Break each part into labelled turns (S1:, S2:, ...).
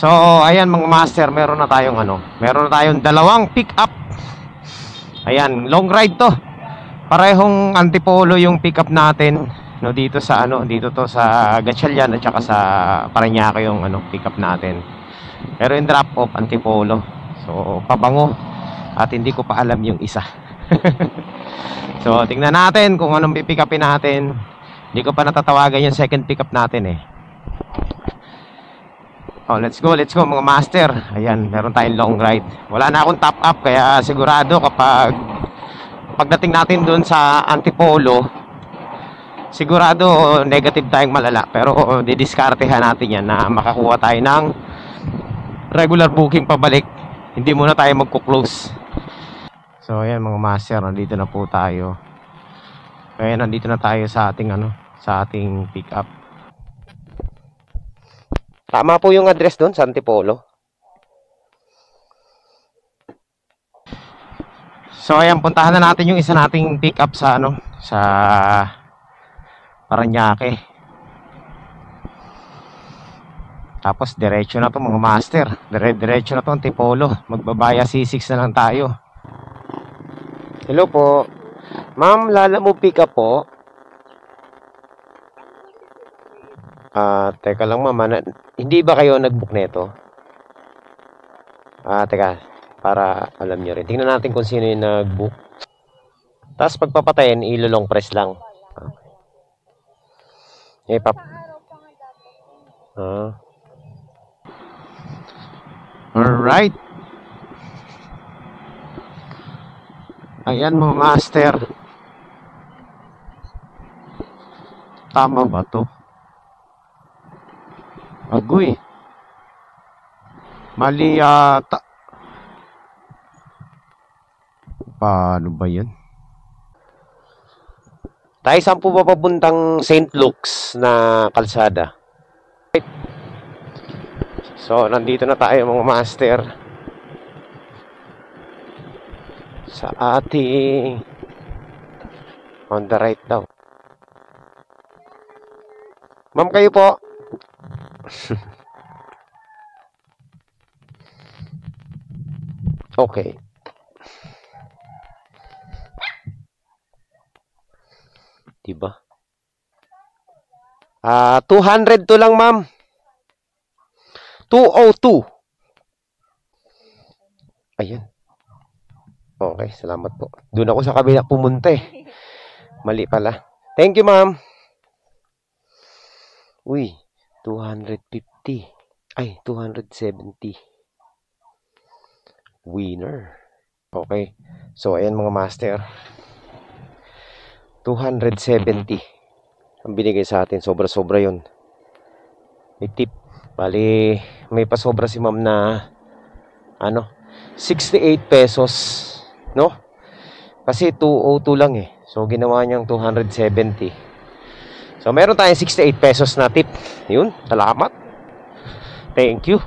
S1: So, ayan mga master, meron na tayong dalawang pick up. Ayan, long ride to. Parehong antipolo yung pick up natin, no, dito sa dito to sa Gatchalian at saka sa Parañaque yung pick up natin. Pero yung drop off antipolo. So, pabango at hindi ko pa alam yung isa. So, tingnan natin kung anong pick upin natin. Hindi ko pa natatawagan yung second pick up natin eh. Oh, let's go mga master. Ayan, meron tayong long ride. Wala na akong top up, kaya sigurado kapag pagdating natin doon sa antipolo, sigurado negative tayong malala. Pero didiskartehan natin yan na makakuha tayo ng regular booking pabalik. Hindi muna tayo magko-close. So ayan mga master, nandito na po tayo. Kaya nandito na tayo sa ating sa ating pick up. Tama po yung address doon sa antipolo. So ayan, puntahan na natin yung isa nating pick up sa sa Parañaque. Tapos diretso na to mga master. Diretso na to antipolo. Magbabaya C6 na lang tayo. Hello po. Ma'am, Lala mo pick up po? Teka lang ma'am, hindi ba kayo nag-book nito? Teka, para alam nyo rin. Tingnan natin kung sino yung nag-book. Tapos pagpapatayin, ilolong press lang. Okay. Alright. Ayan mga master. Tama ba to? Agoy. Mali yata. Paano ba yan? Tayo saan po ba papuntang St. Luke's na kalsada? So, nandito na tayo mga master. Sa ating on the right daw. Ma'am, kayo po. Okay. Diba? 200 to lang, ma'am. 202. Ayan. Okay, salamat po. Doon ako sa kabila pumunta eh. Mali pala. Thank you, ma'am. Uy, 250. Ay, 270. Winner. Okay. So, ayan mga master. 270. Ang binigay sa atin. Sobra-sobra yun. May tip. Bali, may pasobra si ma'am na 68 pesos. No? Kasi 202 lang eh. So, ginawa niyang 270. So, meron tayong 68 pesos na tip. Yun, salamat. Thank you.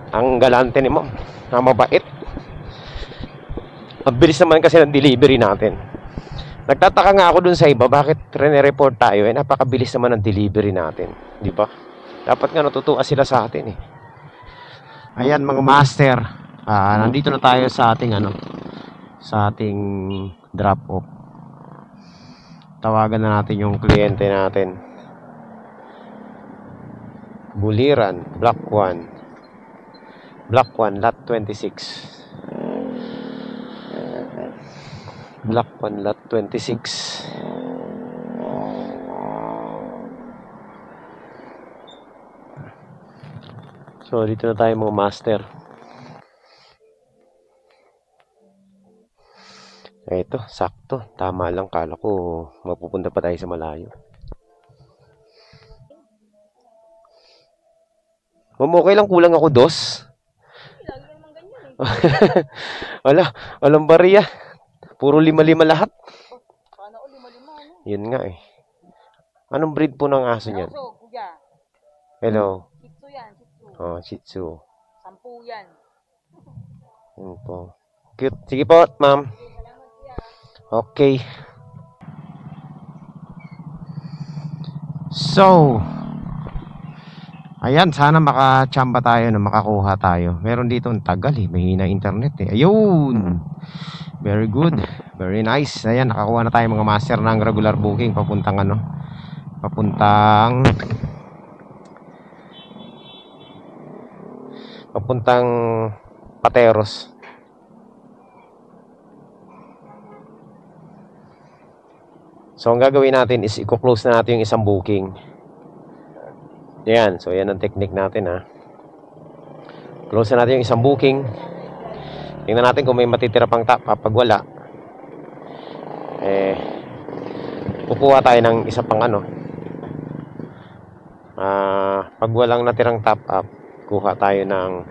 S1: Ang galante ni ma'am. Ang mabait. Ang bilis naman kasi ng delivery natin. Nagtataka nga ako dun sa iba, bakit rene-report tayo? Napakabilis naman ng delivery natin. Di ba? Dapat nga natutuwa sila sa atin eh. Ayan mga master. Nandito na tayo sa ating sa ating drop off. Tawagan na natin yung kliyente natin. Buliran, Block 1. Block 1, lot 26. Block 1, lot 26. So, dito na tayo mga master. Ito, sakto. Tama lang. Kala ko mapupunta pa tayo sa malayo. Okay lang, kulang ako 2.
S2: Lagi naman ganyan eh.
S1: Walang bariya. Puro 5-5 lahat.
S2: Paano o 5-5
S1: Yun nga eh. Anong breed po ng aso niyan?
S2: So, kuya.
S1: Hello.
S2: Shih Tzu yan, Shih Tzu.
S1: Oh, Shih Tzu.
S2: 10 yan.
S1: Yun po. Cute. Sige po, ma'am.
S2: Salamat kuya.
S1: Okay. So, Ayan, sana makachamba tayo na makakuha tayo. Meron dito ang tagal eh, mahina internet eh. Ayun. Very good. Very nice. Ayan, nakakuha na tayo mga master ng regular booking papuntang ano. Papuntang Pateros. So ang gagawin natin is i-close na natin yung isang booking. Yan, so yan ang technique natin ha. Close na natin yung isang booking. Tingnan natin kung may matitira pang top up. Pag wala, kukuha tayo ng isa pang ano. Pag walang natirang top up, kuha tayo ng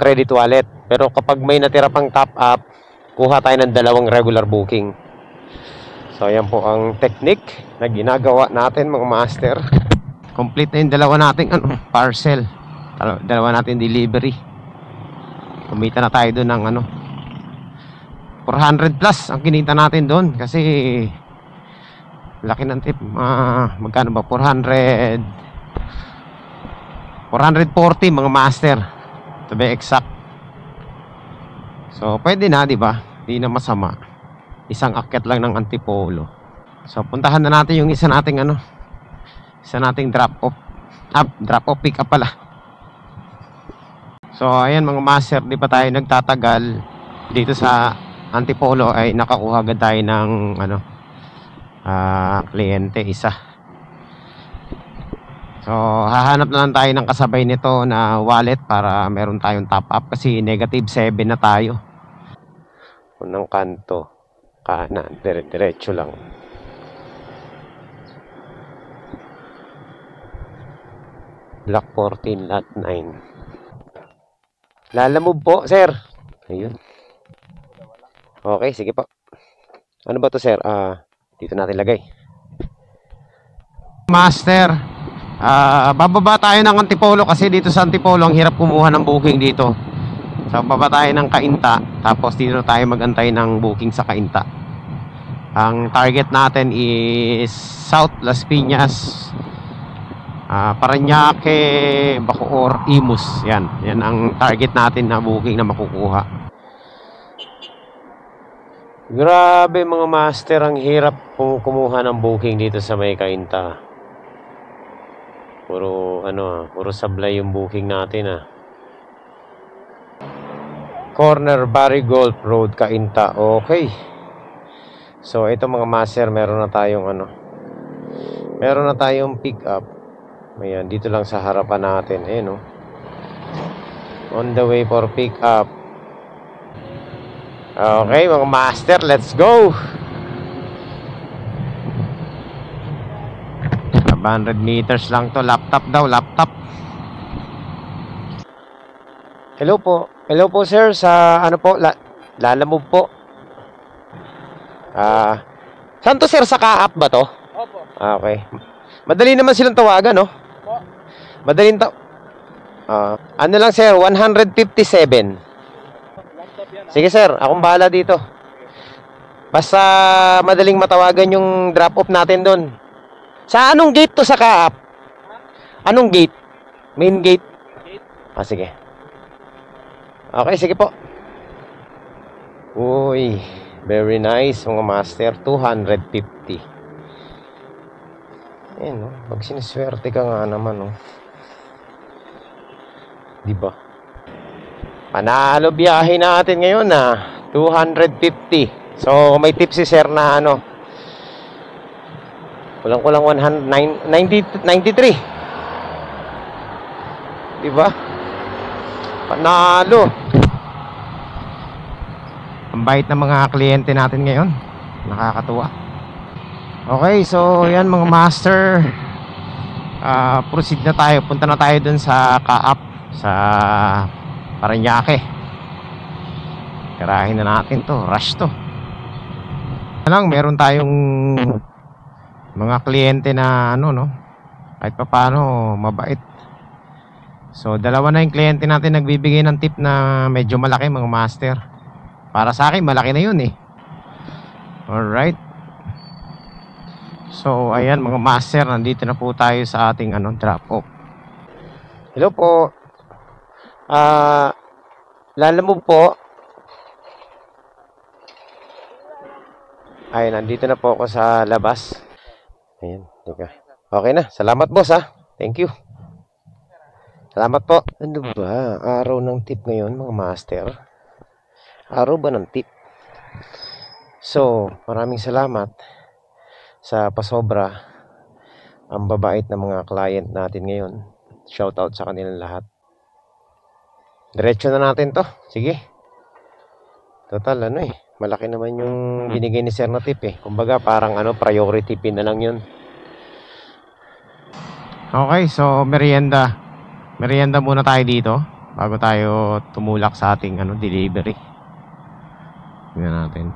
S1: credit wallet. Pero kapag may natira pang top up, kuha tayo ng dalawang regular booking. So ayan po ang technique na ginagawa natin mga master. Complete na yung dalawa nating parcel. Dalawa natin delivery. Kumita na tayo doon ng 400 plus ang kinita natin doon kasi laki ng tip. Magkano ba? 440 mga master to be exact. So pwede na, di ba? Di na masama. Isang akyat lang ng Antipolo. So puntahan na natin yung isa nating drop off pick up pala. So ayan mga master, di pa tayo nagtatagal dito sa Antipolo ay nakakuha agad tayo ng kliyente isa. So hahanap na lang tayo ng kasabay nito na wallet para meron tayong top up kasi -7 na tayo. Unang kanto kanan, diretso lang. Block 14, lot 9. Lalamove po, sir. Ayun. Okay, sige po. Ano ba to, sir? Dito natin lagay. Master, bababa tayo ng Antipolo kasi dito sa Antipolo ang hirap kumuha ng booking dito. So baba tayo ng Cainta, tapos dito tayo magantay ng booking sa Cainta. Ang target natin is South Las Piñas, Parañaque, Bacoor, Imus. Yan ang target natin na booking na makukuha. Grabe mga master, ang hirap kumuha ng booking dito sa may Cainta. Puro sablay yung booking natin Corner Barry Golf Road, Cainta. Okay. So ito mga master, meron na tayong pick up. Ayan, dito lang sa harapan natin. Ayan on the way for pick up. Okay mga master, let's go. 100 meters lang to. Laptop daw, laptop. Hello po sir, sa Lalamove po. Saan to sir, sa Kaap ba to?
S2: Opo.
S1: Okay. Madali naman silang tawagan, no?
S2: Opo.
S1: Madaling ano lang sir, 157. Sige sir, akong bahala dito. Basta madaling matawagan yung drop off natin doon. Sa anong gate to sa Kaap? Anong gate? Main gate? Sige. Okay, sige po. Uy, very nice mga master. 250. Ayan, pag siniswerte ka nga naman, diba? Panalo biyahe natin ngayon 250. So may tip si sir na kulang 93. Diba? Panalo. Ang bait ng mga kliyente natin ngayon. Nakakatuwa. Okay, so yan mga master, proceed na tayo. Punta na tayo dun sa Kaap, sa Parañaque. Tirahin na natin to. Rush to. Meron tayong mga kliyente na kahit pa paano mabait. So dalawa na yung kliyente natin nagbibigay ng tip na medyo malaki mga master. Para sa akin malaki na yun Alright. So ayan mga master, nandito na po tayo sa ating drop off. Hello po. Lalamove po. Ay, nandito na po ako sa labas. Ayan, teka. Okay na. Salamat boss ha. Thank you. Salamat po. Ano ba? Araw ng tip ngayon mga master. Araw ba ng tip? So, maraming salamat sa pasobra. Ang babait na mga client natin ngayon. Shout out sa kanilang lahat. Diretso na natin to. Sige. Total malaki naman yung binigay ni Sir na tip eh. Kumbaga parang priority pin na lang yun. Okay, so merienda. Merienda muna tayo dito bago tayo tumulak sa ating delivery. Tingnan natin.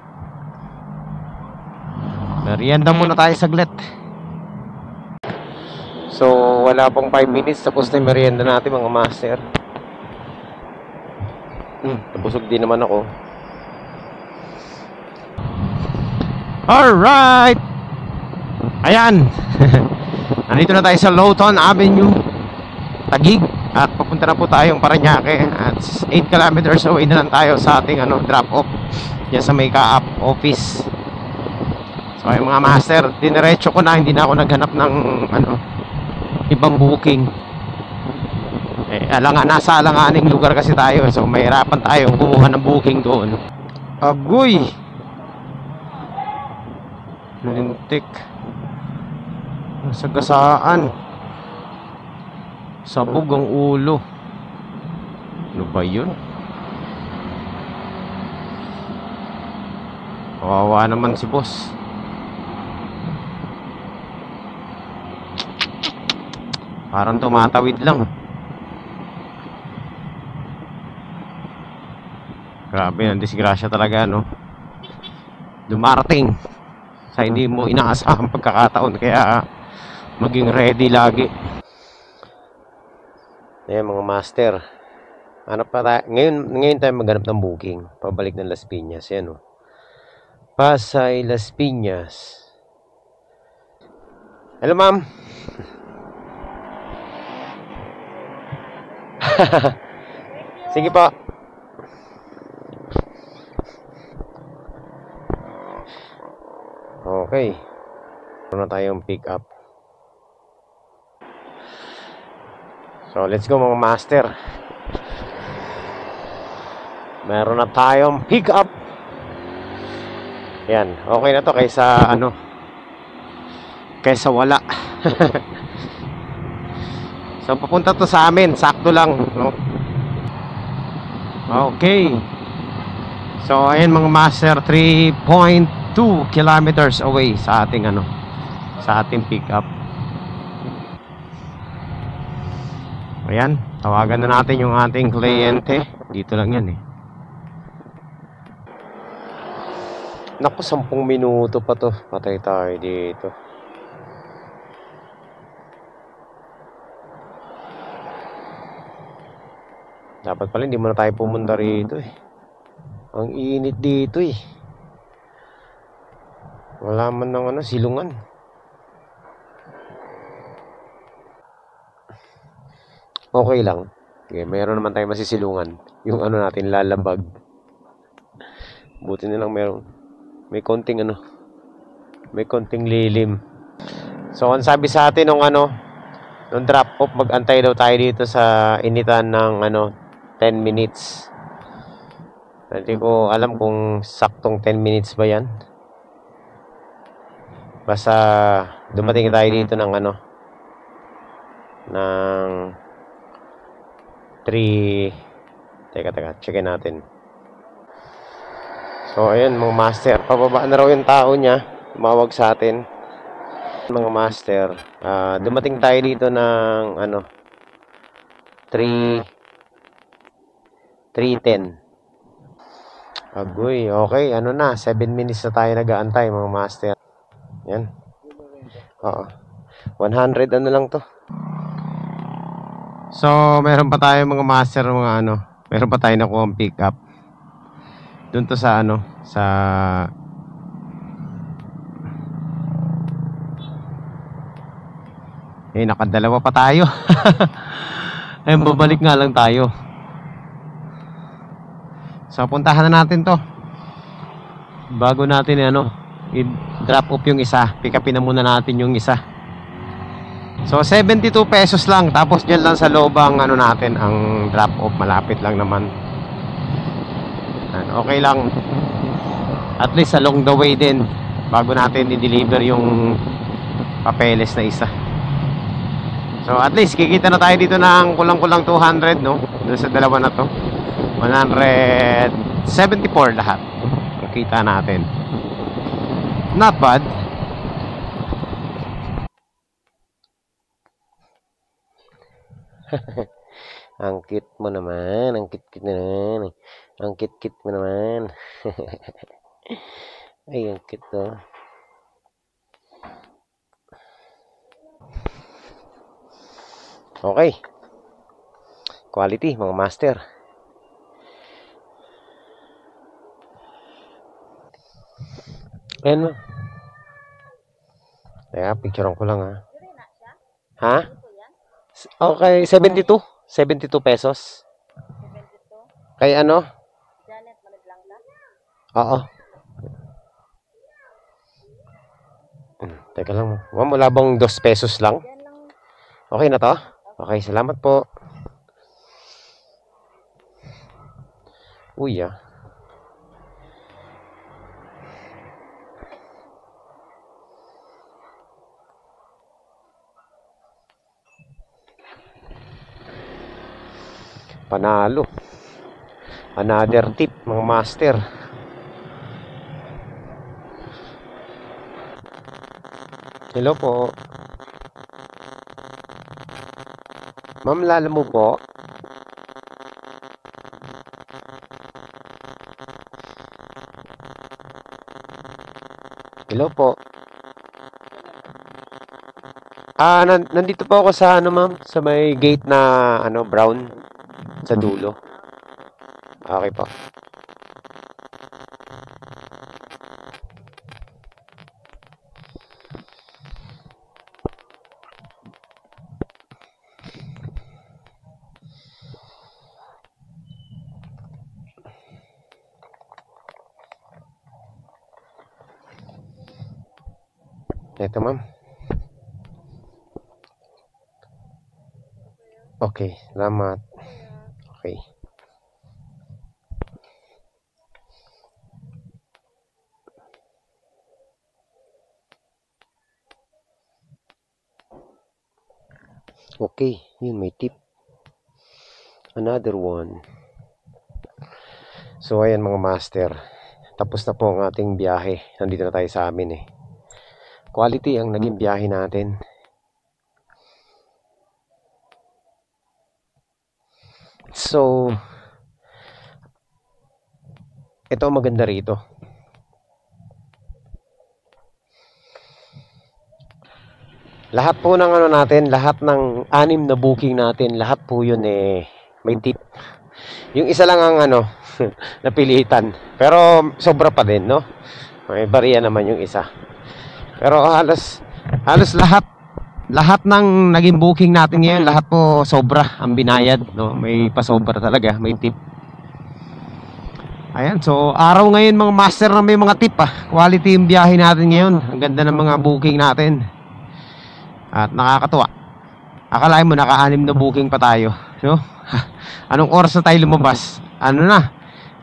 S1: Merienda muna tayo saglit. So wala pong 5 minutes tapos na yung merienda natin mga master. Nabusog din naman ako. Alright! Ayan! Nandito na tayo sa Lawton Avenue, Taguig. At papunta na po tayong Parañaque. At 8 kilometers away na lang tayo sa ating drop off diyan sa may ka-up office. So yung mga master, diniretso ko na. Hindi na ako naghanap ng ibang booking. Nasa alanganing lugar kasi tayo. So mahirapan tayong kumuha ng booking doon. Agoy! Lintik. Sagasaan. Sabog ang ulo. Ano ba yun? Kawawa naman si boss. Parang tumatawid lang. Grabe, ang disgrasya talaga dumarating sa hindi mo inaasahang pagkakataon, kaya maging ready lagi. Ayan mga master, ngayon tayo maghanap ng booking pabalik ng Las Piñas. Yan Pasay, Las Piñas. Hello ma'am. Sige po. Okay. Meron na tayong pick up. So, let's go mga master. Meron na tayong pick up. Yan. Okay na to kaysa kaysa wala. So, papunta to sa amin. Sakto lang, Okay. So, ayan mga master, 3.2 kilometers away sa ating sa ating pick up. Ayan, tawagan na natin yung ating kliyente. Dito lang yan Naku, 10 minuto pa to. Patay tayo dito. Dapat pala hindi muna tayo pumunta rito Ang init dito Wala man ng silungan. Okay lang. Okay, mayroon naman tayong masisilungan. Yung natin lalabag. Buti na lang may konting may konting lilim. So ang sabi sa atin nung drop off, mag-antay daw tayo dito sa initan ng 10 minutes. Hindi ko alam kung saktong 10 minutes ba yan. Basta dumating tayo dito ng ng 3. Teka, checkin natin. So ayun mga master, pababa na raw yung tao niya, tumawag sa atin. Mga master, dumating tayo dito ng 3:10. Agoy, okay, 7 minutes na tayo nag-aantay mga master. Yan. Oo. 100 lang to. So, meron pa tayo mga master, meron pa tayo nakuha pick up. Doon to sa sa Eh, nakadalawa pa tayo. Eh, babalik nga lang tayo. So, puntahan na natin to. Bago natin, i-drop off yung isa. Pick upin na muna natin yung isa. So, 72 pesos lang. Tapos, dyan lang sa loob ang, natin, ang drop off. Malapit lang naman. Okay lang. At least along the way din, bago natin i-deliver yung papeles na isa. So at least kikita na tayo dito ng kulang-kulang 200, no? Doon sa dalawa na to 174 lahat ang kita natin. Not bad. Ang cute mo naman. Ang cute naman. Ang cute mo naman. Ay, ang cute to. Okay. Quality, mga master. Ayan mo. Teka, picturean ko lang, ha. Ha? Okay, 72. 72 pesos.
S2: 72?
S1: Kay ano?
S2: Janet, managlang ka?
S1: Oo. Teka lang. Ma'am, wala bang 2 pesos lang?
S2: Yan lang.
S1: Okay na to? Okay, salamat po. Uy, panalo. Another tip, mga master. Hello po. Ma'am, lala mo po? Hello po. Nandito po ako sa ma'am, sa may gate na brown sa dulo. Okay po. Ito, ma'am. Okay, salamat. Okay. Okay, yun, may tip. Another one. So, ayan mga master. Tapos na po ang ating biyahe. Nandito na tayo sa amin Quality ang naging biyahe natin. So, ito ang maganda rito. Lahat po ng natin, lahat ng 6 na booking natin, lahat po yun may tip. Yung isa lang ang napilitan. Pero sobra pa din, no? May bariya naman yung isa. Pero halos lahat ng naging booking natin ngayon, lahat po sobra ang binayad, no? May pasobra talaga, may tip. Ayan, so araw ngayon mga master na may mga tip Quality yung biyahe natin ngayon. Ang ganda ng mga booking natin. At nakakatuwa. Akalain mo naka-6 na booking pa tayo, no? Anong oras na tayo lumabas? Ano na?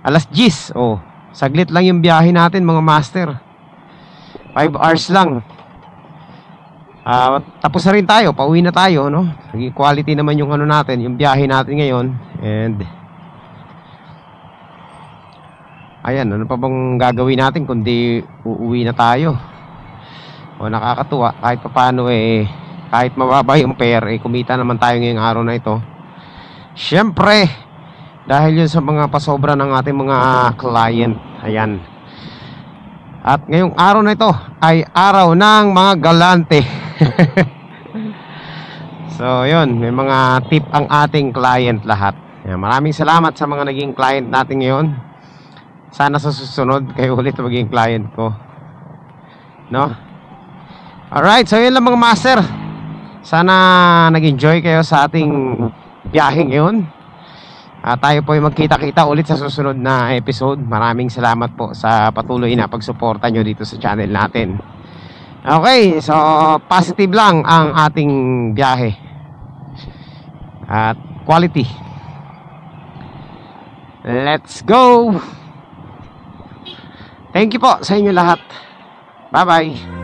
S1: 10:00. Oh, saglit lang yung biyahe natin mga master. 5 hours lang. Tapos na rin tayo, pauwi na tayo, no? Naging quality naman yung natin, yung biyahe natin ngayon. And ayan, ano pa bang gagawin natin kundi uuwi na tayo? O, nakakatuwa, kahit paano kahit mababa yung pera, kumita naman tayo ngayong araw na ito. Siyempre, dahil yun sa mga pasobra ng ating mga client. Ayan. At ngayong araw na ito ay araw ng mga galante. So, yun, may mga tip ang ating client lahat. Ayan, maraming salamat sa mga naging client natin ngayon. Sana sa susunod kayo ulit maging client ko, no? Alright, so yun lang mga master. Sana nag-enjoy kayo sa ating biyahe ngayon. Tayo po ay magkita-kita ulit sa susunod na episode. Maraming salamat po sa patuloy na pagsuporta nyo dito sa channel natin. Okay, so positive lang ang ating biyahe at quality. Let's go! Thank you po sa inyo lahat. Bye-bye!